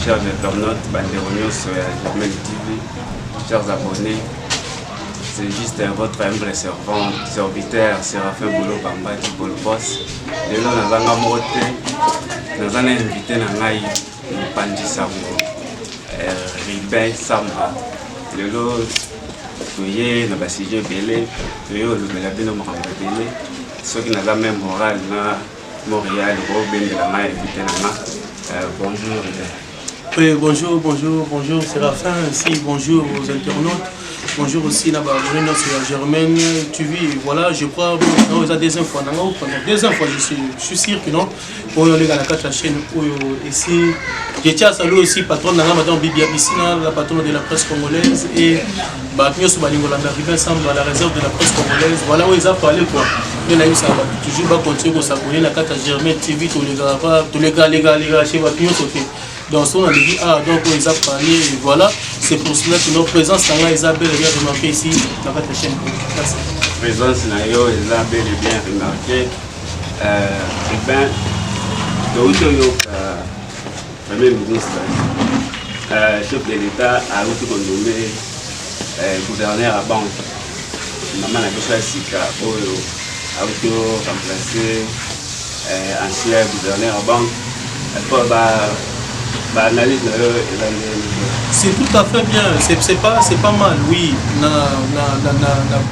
chers internautes, Banderonios sur Germain TV, chers abonnés. C'est juste votre humble serviteur, Séraphin Boulot Bamba du Bolbos. De là, nous avons monté, nous avons invité Nangaï, Panji Sambo, Ribin Samba. De là, nous avons sujet belé, nous avons belé, ceux qui n'ont pas même moral, Montréal, Robin de la Maille, invité Nangaï. Bonjour, oui, bonjour Séraphin, aussi bonjour aux internautes, bonjour aussi Nababrino sur Germaine TV. Voilà, je crois que c'est la deuxième fois, je suis sûr que non. Pour les gars de la chaîne ici, je tiens à saluer aussi patron de Madame Bibi Abissina, la patronne de la presse congolaise, et Baknyo Soubalingola arrivé ensemble à la réserve de la presse congolaise. Voilà où ils ont parlé quoi. Il y a eu ça, toujours continuer à s'abonner à la carte Germaine TV, tous les gars, chez Baknyo Sophie. Donc, on a dit, donc ils ont parlé, et voilà, c'est pour cela que notre présence là, Isabelle est bien remarquée ici, dans votre chaîne. Merci. Présence là, Isabelle est bien remarquée. Ribin, Premier ministre, chef de l'État a nommé gouverneur à banque. Maman a besoin Sika, a remplacé ancien gouverneur à banque. C'est tout à fait bien, c'est pas mal, oui.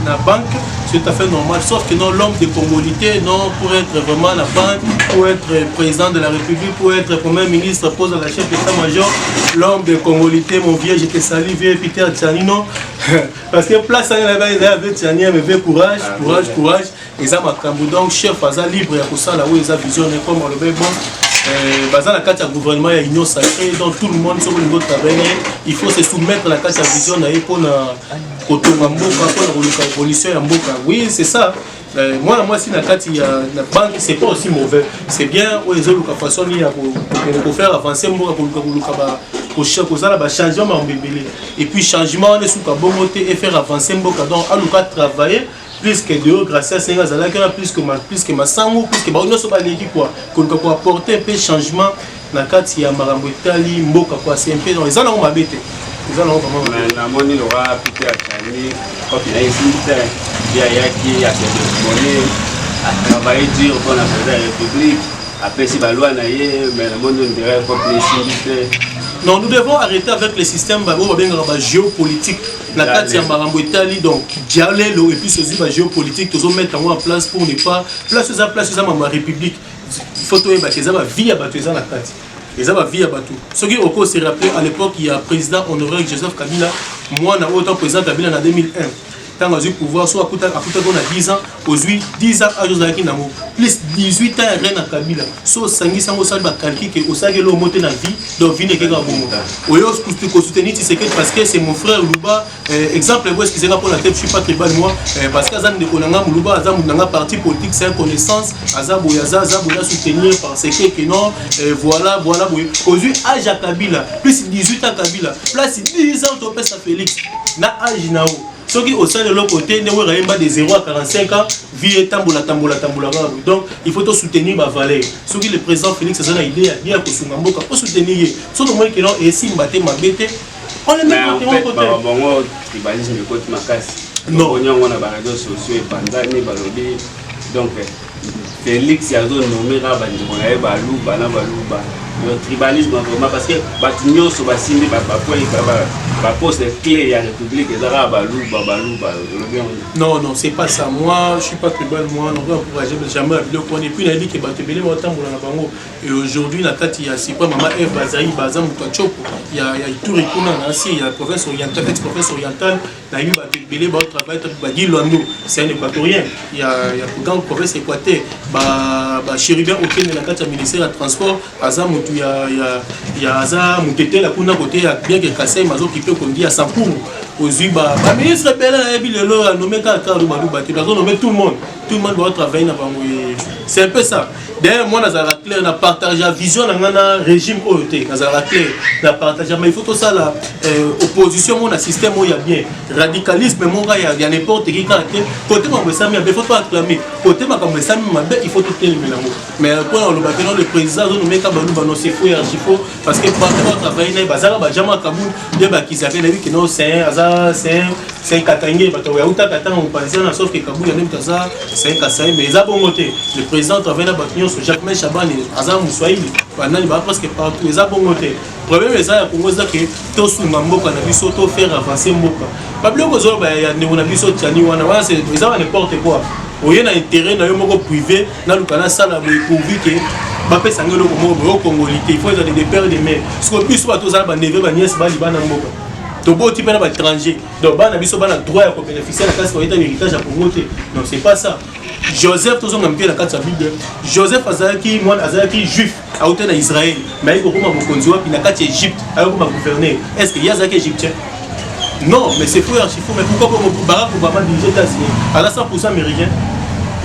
La banque, c'est tout à fait normal, sauf que non, l'homme de congolité, non, pour être vraiment la banque, pour être président de la République, pour être premier ministre, pose à la chef d'état-major, l'homme de congolité, mon vieux, j'étais salé, vieux Peter Tchani, non. Parce que place là-bas, il avait Tchani, mais courage, ils ont ma donc chef, libre, il y a pour ça, là où ils ont visionné, comme on le veut, bon. Dans la carte du gouvernement, il y a une union sacrée, donc tout le monde sur le niveau de travail, il faut se soumettre à la carte de vision pour la révolution. Oui, c'est ça. Moi, si la carte, la banque, c'est pas aussi mauvais. C'est bien, ils ont la façon pour faire avancer pour changement. Et puis, changement, on est sous et faire avancer, donc, à travailler. Plus que de grâce à Sénégal, plus que ma sango, plus que nous sommes allés quoi, pour apporter un peu de changement dans le cadre de Marambo Itali, Mboka quoi, c'est un peu dans les gens on m'a bêté. Les gens on vraiment. Mais la monnaie l'aura Peter Tchani, quand il a essayé il y a des monnaies à travailler dur pour la République. Après si la loi naïe, mais la monnaie ne dirait pas que non, nous devons arrêter avec le système géopolitique. La carte de Marambo Italie, donc dialogue et puis ceci géopolitique, tous mettre en place pour ne pas place ma République. Il faut que ça va vie à battre la carte. Et ça va vie à battre. Ce qui au s'est rappelé à l'époque, il y a président honoraire Joseph Kabila, moi on a autant président Kabila en 2001. Quand on a eu pouvoir, soit à 10 ans, aujourd'hui 10 ans à Josaki Namo, plus 18 ans à Reine Kabila, soit 5 ans au Salba Kalki, qui est au Sagelo monté dans la vie, donc vine que Gabomo. Oyo, pour soutenir Tshisekedi parce que c'est mon frère Luba. Exemple, où est-ce qu'il sera pour la tête, je ne suis pas très bas de moi, parce qu'Azan de Konanga Moulouba, Azan Mounanga parti politique, c'est une connaissance, Azaboyaza, Azaboya soutenir parce que non, voilà. Aujourd'hui, âge à Kabila, plus 18 ans Kabila, plus 10 ans au Pesa Félix, na âge Nao. Ceux qui au sein de l'autre côté, ne voient pas de 0 à 45 ans, vie tamboula. Donc, il faut soutenir ma valeur. Ceux qui le président Félix, c'est une idée, il y a pour soutenir. Ceux qui ont essayé de battre ma bête, on les met côté. Bon, tribalisme de côté ma casse. Non, on a des réseaux sociaux et pandani, donc Félix, il y a zone nommé Rabani, on a Balouba. Le tribalisme vraiment parce que Batignon se va signer poste clé de la République et non, c'est pas ça. Moi, je suis pas tribal, moi, on va encourager jamais à vidéo qu'on est plus dit que Batebele montant pour la bango. Et aujourd'hui, la tête, il y a c'est pas maman Eve Bazaï, Bazam Mutachoko, il y a Tour et Kuna, il y a province orientale, ex-province orientale, la Yu Batebele, travail, Badi Loando, c'est un équatorien. Il y a grande province équateur, Chérubin, auquel la carte ministère de transport, Azam, il y a Azam, Moutete, la Kuna côté, bien que Kassé, Mazo qui peut qu'on dit à Sampou. Aujourd'hui, le ministre Bella a nommé tout le monde. Tout le monde doit travailler. C'est un peu ça. D'ailleurs, moi, on a partagé la vision de régime OET. On a partagé, mais il faut tout ça, l'opposition, mon système, il y a bien. Radicalisme, il y a n'importe qui. Côté, il faut pas acclamer. côté makambo esami mabe il faut tout éliminer mais pour le bakeno le président nous met ka balu bano c'est faux archifo parce que par travailler na bazala ba jama kabul de ba kisaka na que non c'est katangé bato ya uta katanga on pensait na sauf que kabul ya même ça c'est kasai mais ça bon côté le président travaille na bato sur Jacques Chabani azam Swahili banani ba presque partout ça bon côté problème c'est ça Congo ça que to sunga mboka na biso to faire avancer mboka ba biloko zo ba ya na biso tani wana c'est ça n'importe quoi oye na intérêt na yo moko privé na lukana sala boy pourvu que bape sangelo ko congolité il faut être des pères des mères parce que plus bato za ba neve ba nièce ba libana mboka to bo type na ba étranger donc ba na biso ba na droit ya ko bénéficier la classe pour état héritage à Congo non c'est pas ça Joseph tozonga mpia na kati ya Bible Joseph azalaki mwana azalaki juif auté na Israël mais il ko koma mokonzi wapi na kati ya Égypte ayo koma gouverneur est-ce que yazaki égyptien non mais c'est faux archifo mais pourquoi Barack Obama dirige États-Unis à la 100% américain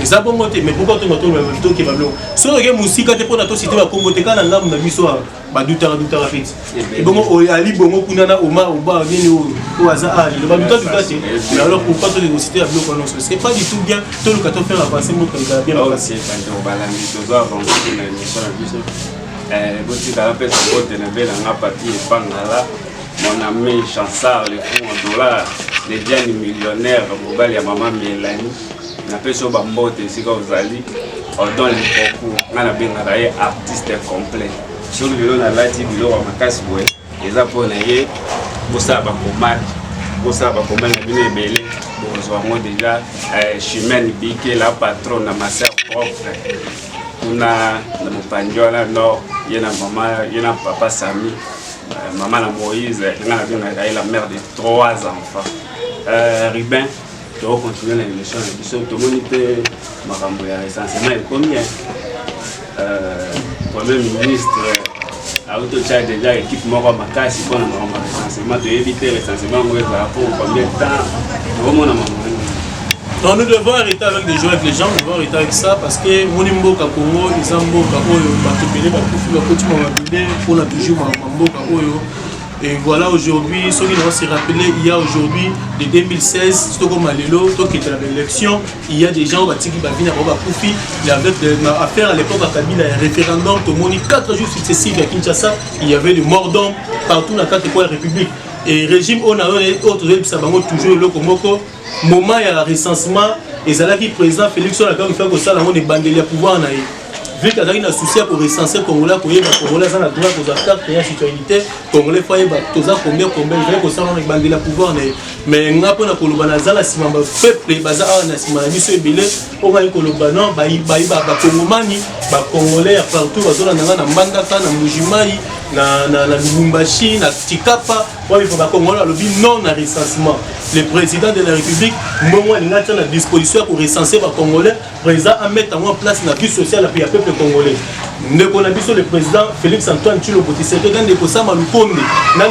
et ça bon côté mais pourquoi tu m'entends même to ke bablo so que musika te pona to cité ba Congo te kana ngamu na biso ba dutara fait et bon ali bongo kunana Omar Oba nini o aza ali le ba dutara te mais alors pourquoi tu les cité bablo non c'est pas du tout bien to le kato faire avancer mon candidat bien avancer quand on balandi to doit avancer na mission na biso boti ka pe so bote na bela nga papier pangala mon ami Chansard le fonds en dollars les dianes millionnaires mobile ya maman Mélanie na peso bambote sika ozali ordon le concours ngana benga ye artiste complet sur le na lati biloko makasi boye eza pona ye bosa ba komane bino ebele bozwa mo déjà Chimène Bike la patronne na ma sœur propre kuna na mopanjola no yena mama yena papa Sami maman na Moïse ngana benga la mère de 3 enfants Ribin tu vas continuer l'émission de moniter Marambo ya essentiellement et combien Premier ministre a déjà équipe moko makasi pour le essentiellement de éviter l'essentiellement pour combien de temps donc nous devons arrêter avec des jeux avec les gens, nous devons arrêter avec ça parce que mon mboka Congo, ils ont mboka oyo batopelé bakufi bakoti mabile pour la toujours mboka oyo. Et voilà aujourd'hui, ceux qui vont se rappeler, il y a aujourd'hui, de 2016, surtout comme Alélo, tant qu'il y a l'élection, il y a des gens qui viennent à Koufi, il y avait affaire à l'époque à Kabila, un référendum, tout le monde, 4 jours successifs à Kinshasa, il y avait des morts d'hommes partout dans la carte de la République. Et le régime, on a toujours le Komoko, moment il y a un recensement, et c'est là que le président Félix on a quand même fait que ça, on est bandé à pouvoir. Vu qu'il y a un souci pour recenser Congolais, pour les Congolais ont le droit aux acteurs qui ont une citoyenneté, Congolais font combien il veut que ça on ait le pouvoir. Mais on a pas pour le banazala si on peuple bazar na si on a mis ce billet, on a eu que le banan Congomani, Congolais partout, bazar na Mbandaka, na Mujimai, na Lubumbashi, na Tikapa, il faut Congolais le non à recensement. Le président de la République, moi il a la disposition pour recenser les Congolais, président à mettre en place la vie sociale pour le peuple congolais. Nous connaissons le président Félix Antoine Tshilombo Tshisekedi, nous connaissons Malukonde,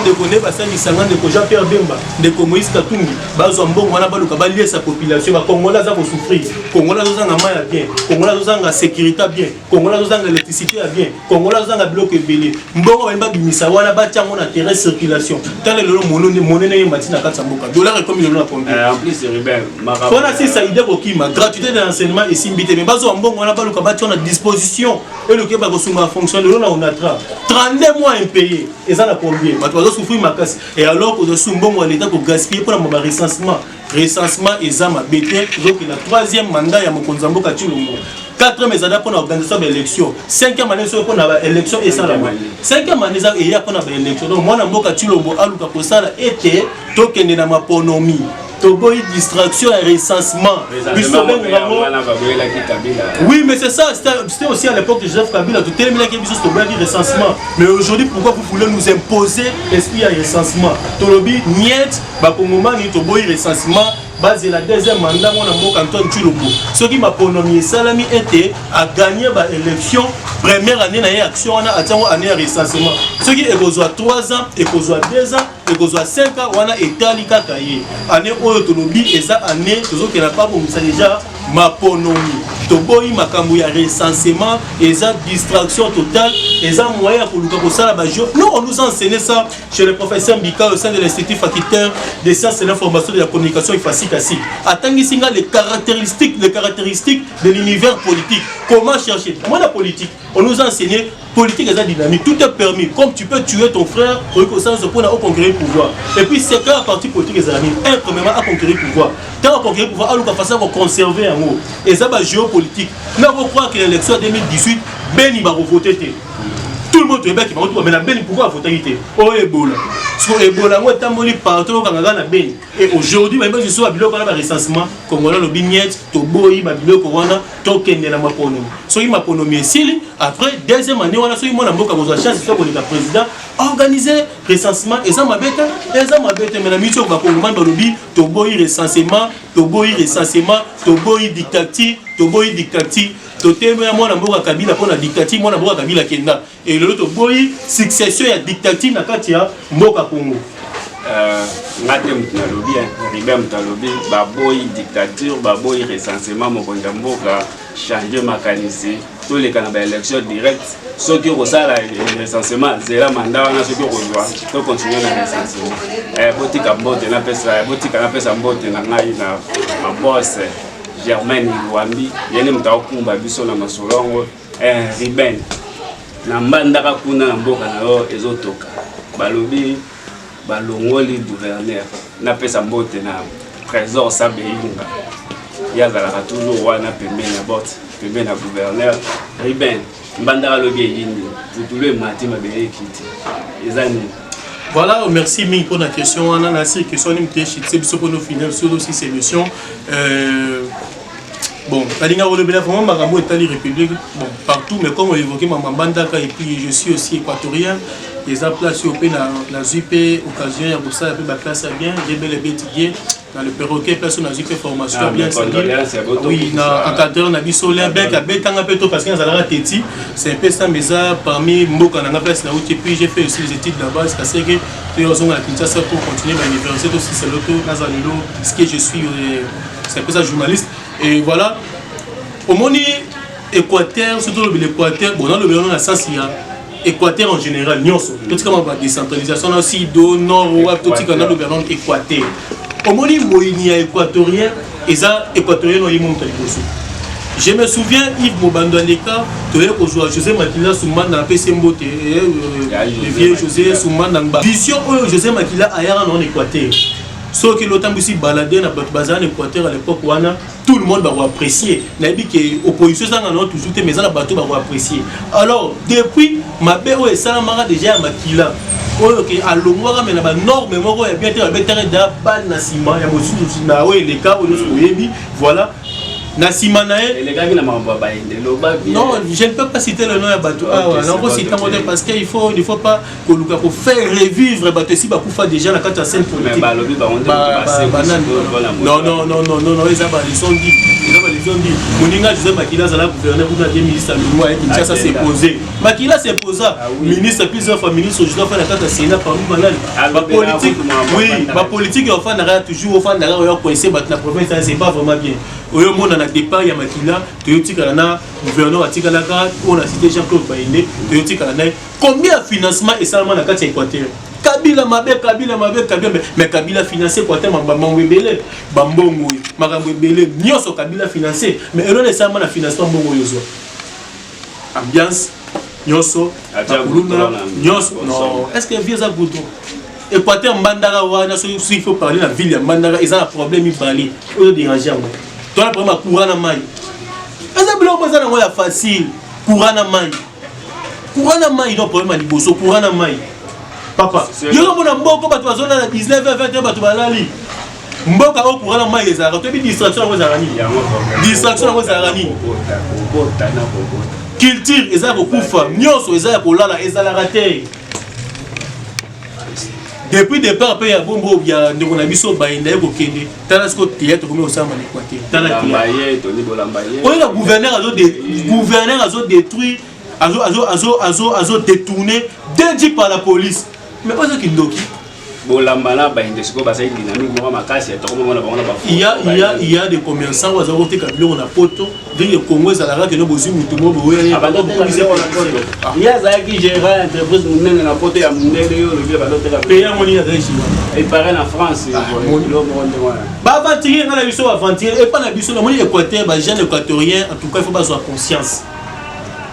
nous connaissons Jean-Pierre Bemba, nous connaissons Katumbi, Bazombo, on a baluka sa population, les Congolais vont souffrir, les Congolais ont un maille bien, les Congolais ont la sécurité bien, les Congolais ont l'électricité bien, les Congolais ont un bloc belé. Mbongo wemba bimisa wana batia mon intérêt circulation. Tant le monnaie matina katsamboka. Dollar et comme il en combien. En plus c'est Ribin. On a c'est ça idée kokima gratuité de l'enseignement et simbité mais bazo mbongo wana baluka batia na disposition et le keba kosuma fonction le on a 32 mois impayés et ça na combien. Bato bazo souffrir makasi et alors que de mbongo à l'état pour gaspiller pour la recensement et ça m'a bêté donc la 3e mandat ya Mokonzamboka Tshilombo. 4 mais pour l'organisation de l'élection. 5e année pour l'élection et ça la 5e année il y a pour l'élection. Donc moi na mboka Tshilombo aluka ko sala été tokende na maponomi. Toboy distraction et recensement. Oui, mais c'est ça, c'était aussi à l'époque de Joseph Kabila, tout est mis qui est recensement. Mais aujourd'hui, pourquoi vous voulez nous imposer l'esprit à recensement? Tolobi, niet, Bakongoma, ni Toboy recensement. Basé la 2e mandat, mon amour Antoine Tshilombo. Ce qui m'a pronommé Salami était à gagner l'élection, première année d'action, on a atteint année de recensement. Ce qui est besoin 3 ans, et besoin 2 ans, et besoin 5 ans, on a étalé Kakaye. Année où Tolobi, et ça année, toujours qu'il n'a pas pour ça déjà, maponomi toboyi makambo ya recensement eza distraction totale eza moyen pour luka kosala ba jeu. Non, on nous a enseigné ça chez le professeur Mbika au sein de l'Institut facultaire des sciences et l'information de la communication efficace. Atangisinga les caractéristiques de l'univers politique. Comment chercher? Moi la politique, on nous a enseigné politique est dynamique, tout est permis. Comme tu peux tuer ton frère pour conquérir le pouvoir. Et puis c'est qu'à partir politique est dynamique. Premièrement à conquérir le pouvoir. Tant à conquérir le pouvoir, à l'autre façon conserver en haut. Et ça va géopolitique. Mais on croit que l'élection 2018, Ben il va voter. Tout le monde est bien qui va voter, mais la Ben pourquoi voter? Oh Ebola. Parce que Ebola, moi je suis partout quand on a Ben. Et aujourd'hui, je suis à Bilo quand on a un recensement, comme on a le Bignet, Toboy, Bilo, Corona, Token de la Maponomie. So il Maponomie ici, après, deuxième année, on a eu mon amour comme chance, c'est pour le président, organiser recensement, et ça m'a bête, mais la mission va pour le lobby, Toboy recensement, Toboy dictature, Toboy dictature. Totembe mwana mboka Kabila pour la dictature mwana mboka Kabila kenda et le autre boy succession ya dictature na kati ya mboka Congo ngate mtalobi ribe mtalobi baboy dictature baboy recensement mokonda mboka changer mécanisme tous les canaux élection direct ceux qui resala recensement zéro mandat wana ceux qui rejoint to continuer na recensement botika mbote na pesa mbote na ngai na ma boss Germaine Wambi yene mtaokumba biso na masolongo riben na mbandaka kuna na mboka na yo ezotoka balobi balongoli gouverneur na pesa mbote na trésor Sabeyinga yazalaka toujours wana pembeni ya bot pembeni na gouverneur riben mbandaka lobi yindi tutulwe mati mabeye kiti ezani. Voilà, merci Ming pour la question. On a la question pour nous finir sur aussi ces missions. Bon, vraiment Marambo est allé République, bon, partout, mais comme on évoquait Mamambandaka et puis je suis aussi équatorien, les places au la ZUP, occasion, il y a pour ça, la classe bien, j'ai bel et bien dans le perroquet, place on a ZUP formation bien, oui, dans encadreur, on a vu solaire, bien qu'à Bétanga Peto, parce qu'il y a un Téti, c'est un peu ça, mais ça, parmi Mboka, on a place là où et puis j'ai fait aussi les études là-bas, c'est assez que tu as à Kinshasa pour continuer ma université aussi, c'est l'auto, Nazalilo, ce que je suis, c'est un peu ça, journaliste. Et voilà, au monde Équateur, surtout l'Équateur, bon, dans le Bénin, on a ça, il y a Équateur en général, Nyonso, tout ce qu'on va décentralisation, on a aussi do, nord, ouest, tout ce qu'on a le Bénin, Équateur. Au monde Moïnia équatorien, et ça, équatorien, on y monte à l'époque. Je me souviens, Yves Mobando Aleka, tu es au joueur José Makila Souman dans la PC Mbote, le vieux José Souman dans le bas. Vision, José Makila ailleurs en Équateur. Sauf que l'autant aussi baladé dans le bazar en Équateur à l'époque, tout le monde va apprécier. Il y a dit que l'opposition a toujours été, mais dans le bateau va apprécier. Alors, depuis, ma belle et Salamara déjà à Makila. Ok, à l'Omouara, mais il y a énormément de bien les cas où nous voilà. Nasimanae. Non, je ne peux pas citer le nom de Batou. Parce qu'il faut pas que faire revivre Batou si Bakoufa déjà la carte à scène politique. Non, ils sont dit. Moninga José Makila Zala gouverneur pour la ministre Limoua et Kinshasa s'est posé. Makila s'est posé. Ministre plusieurs fois ministre je dois faire la carte à Sénat parmi Banal. Ma politique, oui, ma politique au fan d'arrêt toujours au fan d'arrêt coincé la province c'est pas vraiment bien. Au monde on a départ il y a Makila, Toyoti Kalana, gouverneur à Tikalaka, on a cité Jean-Claude Baïné, Toyoti Kalana. Combien de financement est seulement la carte Équateur? Kabila mais Kabila financé quoi tellement Bambouébélé, Bambongo, Marambouébélé, Nyonso Kabila financé, mais elle est seulement la financement Bongo Yozo. Ambiance, Nyonso, Nyonso, non, est-ce que vieux Zagoudou Équateur Mandara Wana, il faut parler de la ville de Mandara, ils ont un problème, ils parlent, ils ont dérangé. Toi, le problème, Kourana Maï. Est-ce que vous avez facile Kourana Maï. Kourana Maï, non, problème, Liboso, Kourana Maï. Papa, il y a un mboka bato bazona na 19 20 bato balali. Mboka o kurana mai ezara, to bi distraction ngo zarani. Distraction ngo zarani. Culture ezara kokufa, nyonso ezara kolala ezala raté. Depuis départ pe ya bombo ya ndeko na biso bainda ko kende. Tala sko théâtre comme au samba l'Équateur. Tala Mbaye, Tony Bolambaye. O le gouverneur a détruit, a détourné dédié par la police. Mais pas ce qu'il doit. bolambana ba indesiko ba sa dynamique mo makasi ya toko mo na bango na ba. Il y a des commerçants qui ont été kabilo na poto, des Congo ezalaka que no bozi mutu mo boye. Il y a ça qui gère entreprise munene na poto ya munene yo le ba d'autres pays moni na région. Et pareil en France, ba aventurer na biso aventurer et pas na biso na moni Équateur ba jeune équatorien en tout cas il faut pas avoir conscience.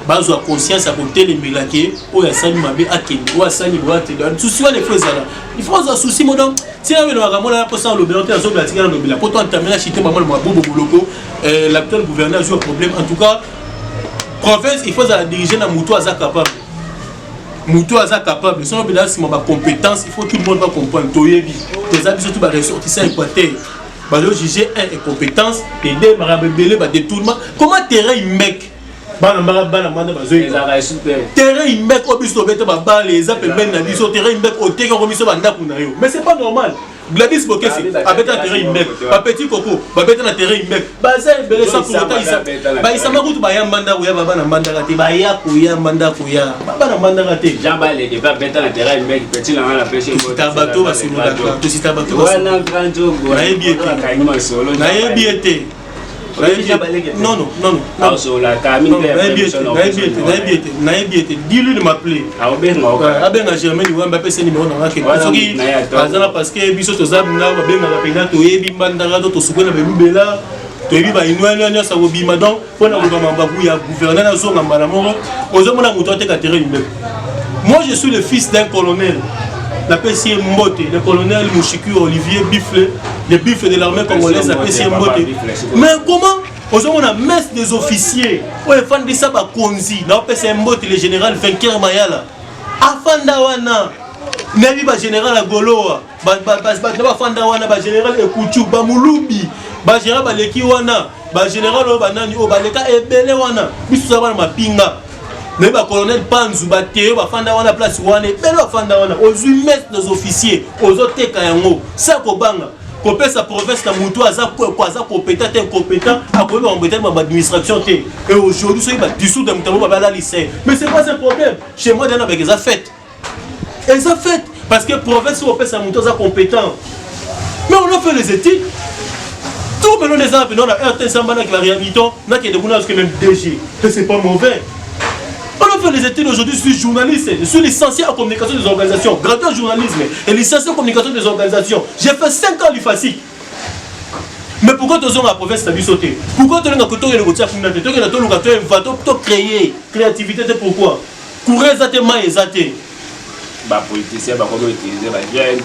Bazo a conscience à côté les mélakés ou ya sali mabe akeni ou sali boate dans souci les choses là il faut avoir souci mon donc si on va ramona pour ça le bélanté azo blatika no bila pour toi terminer chité maman mo bobo boloko l'actuel gouverneur a un problème en tout cas province il faut la diriger na muto aza capable sinon bila si ma compétence il faut tout le monde va comprendre toyebi les habits surtout ba ressortissants Équateur ba le juger un compétence et des marabelé ba détournement comment terrain mec bana manda bazoyi terrain imek obiso bete ba bale les appels na biso terrain imek oteka komiso banda kuna yo mais c'est pas normal Gladys Bokesi abeta terrain imek ba petit coco ba beta na terrain imek baza ebele sa pour ta isa ba isa makutu ba ya manda ko ya bana manda ka te ba ya ko ya manda ko ya bana manda ka te Jean ba le ba beta na terrain imek petit na la pêche tabato ba sunu da to si tabato ba wana grand jogo na yebi ete non. Dis-lui de m'appeler. Abenga Germaine ou Mbappé c'est numéro na ke. Parce que biso tozab na babenga la pena to yebi bandara to sukona be bela. To yebi ba inwanya nya sa bima donc pona ko mambabu ya gouverneur na zonga mbala moko. Ozo mona muto te katera imbe. Moi je suis le fils d'un colonel. La PCM Mbote, le colonel Mouchiku Olivier Bifle, le Bifle de l'armée congolaise, la PCM Mbote. Mais comment? On a messe des officiers. On est fan de ça, Konzi, la PCM Mbote, le général vainqueur Mayala. Afandawana, Nabi ba général Agoloa, ba Fandawana, ba général Ekuchu, ba Mulubi, ba général Balekiwana, ba général Obanani, Obaleka Ebele wana, Bisousawana Mapinga. Mais le colonel Panzu, Théo, Fanda wana place wana, Belo Fanda wana, aux humains des officiers, aux autres Kayango, ça Kobanga, Kopé sa province, la Moutou, Aza compétent, incompétent, à quoi on peut ma administration. Et aujourd'hui, c'est dissous de Moutamo, Babala lycée. Mais c'est pas un problème. Chez moi, avec les affaires. Elles ont fait. Parce que province, on peut sa Moutou, Aza compétent. Mais on a fait les études. Tout le monde les a fait. On a un Sambana qui va réhabiliter, on a qui est de Bouna, que même DG. C'est pas mauvais. On a fait les études aujourd'hui, je suis journaliste, je suis licencié en communication des organisations, gradué en journalisme et licencié en communication des organisations. J'ai fait 5 ans l'IFASIC. Mais pourquoi tu as la province de sauté? Pourquoi tu as créé créativité? Pourquoi courir les mains bah politiciens bah comment utiliser bah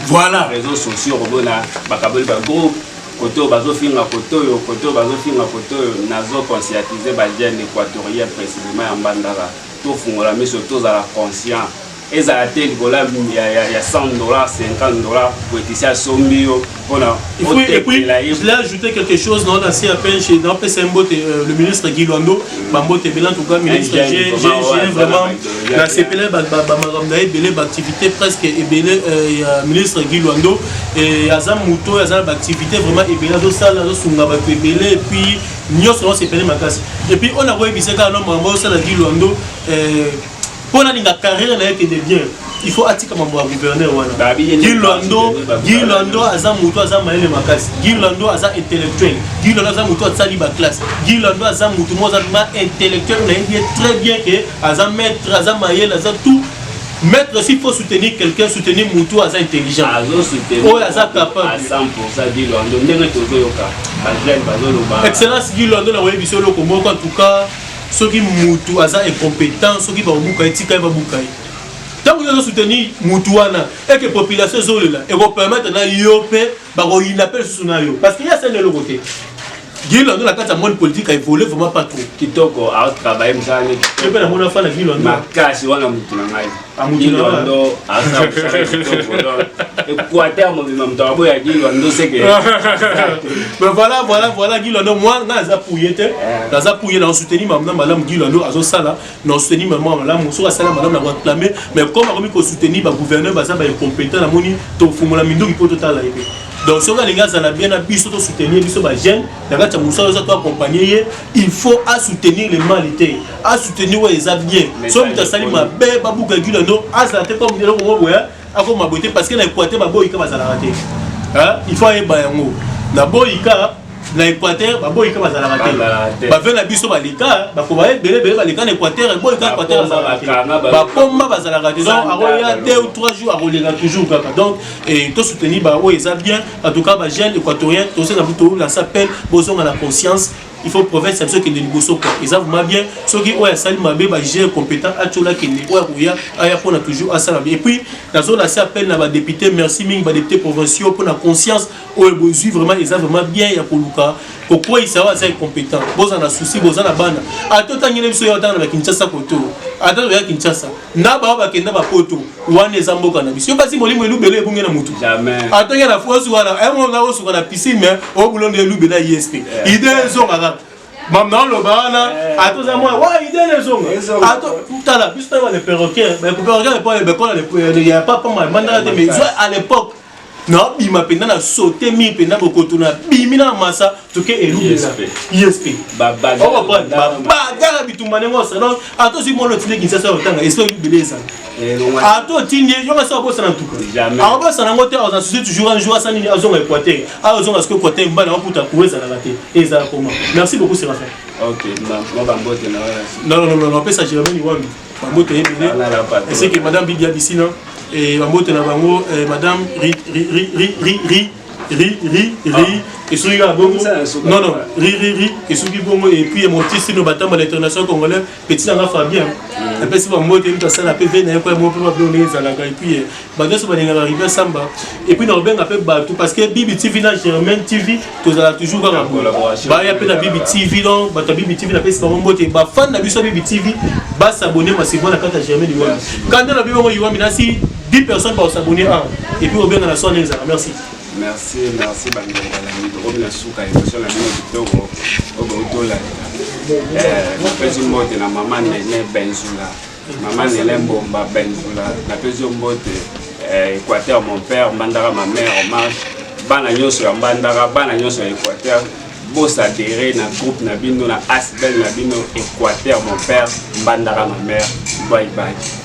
voilà réseaux sociaux robona bah kaboli bah gros côté bazo finga côté bazo finga côté nazo conscientiser bah jeune équatorien précisément en bandara tout fungola mais surtout à la conscience et ça a été voilà il y a $100 $50 politicien sombio voilà et puis je l'ai ajouté quelque chose dans la CAP chez dans PCMBO le ministre Guy Luando Bambote Belan tout cas ministre j'ai vraiment la CPL bamaramdaï belé activité presque belé ministre Guy Luando et Azam Mouto Azam activité vraiment belé do sala do sunga ba belé et puis nyos c'est pelé makasi et puis on a voyé biseka no mambo sala Guy Luando pour la carrière de bien, il faut attirer comme gouverneur. Guy Luando a un mouton à Maël Makas. Guy Luando a un intellectuel. Guy Luando a un mouton à Saliba classe. Guy Luando a un mouton intellectuel. On a dit très bien que a un maître, a un Maël, a tout. Maître, s'il faut soutenir quelqu'un, soutenir mouton à un intelligent. Oh, à un capable. À 100% Guy Luando. Excellence Guy Luando, la voyez sur le Congo en tout cas. Ceux qui moutou aza incompétent, ceux qui vont boucaï, tika va boucaï. Tant que vous soutenir moutouana et que la population zone là, et vous permettre na yopé, bah il appelle sous nayo. Parce qu'il y a celle de l'autre côté. Guy Luando la carte à monde politique a évolué vraiment pas trop. Kitoko a travaillé mzani. Je peux la mon enfant la Guy Luando. Makashi wana mutuna ngai. Guy Luando a ça Kitoko. Équateur mo bima mtabo ya Guy Luando c'est que. Mais voilà Guy Luando moi na za pouillete. Na za pouillé na soutenir madame Guy Luando azo sala, na soutenir maman madame so sala madame na réclamer mais comme comme ko soutenir ba gouverneur ba ça ba incompétent na moni to fumola mindu ki poto tala ebe. Donc si on a les gars à bien biso to soutenir biso ba jeune, la gars moussa to accompagner, il faut à soutenir les malités, à soutenir les bien. So on t'a sali ma bé babou Guy Luando, à ça te comme dire ko boya. ako maboté parce que na Équateur baboyika bazala raté il faut yeba yango na boyika na Équateur baboyika bazala raté ba vena biso balika ba ko ba ebele balika na Équateur boyika Équateur bazala raté ba pomba bazala raté donc aroya 2 ou 3 jours arolela toujours kaka donc et to soutenir ba o eza bien en tout cas ba jeune équatorien to se na buto la s'appelle bozonga la conscience. Il faut prouver que c'est des négociations. Ils savent bien ceux qui ont salut ma bébé j'ai compétent à tout là qui n'est pas pour a toujours à ça. Et puis la zone assez appelle na député merci ming ba député provinciaux pour la conscience où ils vraiment ils savent vraiment bien ya koluka pourquoi ils savent c'est compétent. Bon on a souci bon on a bana. À tout temps ngene biso ya tana ba Kinshasa koto. À tout ya Kinshasa. Na ba kenda ba poto. Wane zamboka na biso. Basi molimo elubele bunge na mutu. Jamais. À tout ya la fois wala on a osu na piscine mais au boulon de elubele ISP. Idée zonga Maman le bana, à tous à moi, ouais, il est les hommes. À tout à l'heure, plus tard, les perroquets, mais les perroquets, il n'y a pas mal, mais à l'époque, non, il m'a peine à sauter, mi peine à beaucoup de bimina massa, tout que est ISP. Baba, donc, à tous, ils m'ont retiré qui s'est autant, et c'est une belle à toi, Tindi, je vais savoir ça en tout cas. Alors, ça n'a pas été en associé toujours un jour à Sanini à Zon Équateur. À Zon à ce que côté, un ban pour ta courir, ça l'a raté. Et ça a comment. Merci beaucoup, Séraphin. Ok, non, on peut s'agir même, Bambote est bien. Et c'est que Madame Bidia Bissina et Bambote Nabango, Madame et celui là non et celui bongo et puis mon petit signe battant à l'international congolais petit nanga Fabien et puis c'est pas moi qui me passe la PV n'a pas moi pour donner ça là et puis bagage va venir arriver samba et puis nous ben appelle bateau parce que Bibi TV na Germain TV tous à toujours en collaboration ba y a peu na Bibi TV donc ba Bibi TV na pesa mon bote ba fan na biso Bibi TV ba s'abonner ma c'est bon la carte Germain du quand na Bibi bongo yiwa minasi 10 personnes vont s'abonner et puis au bien dans la soirée merci. Merci Bango Balami. On a souka émotion la nuit du Togo. Au Botola. La personne morte na maman n'est Benzula. Maman n'est Bomba Benzula. La personne morte Équateur mon père, Mandara ma mère en marche. Bana nyoso ya Mandara, bana nyoso ya Équateur. Boss adhéré na groupe na bino na Asbel na bino Équateur mon père, Mandara ma mère. Bye bye.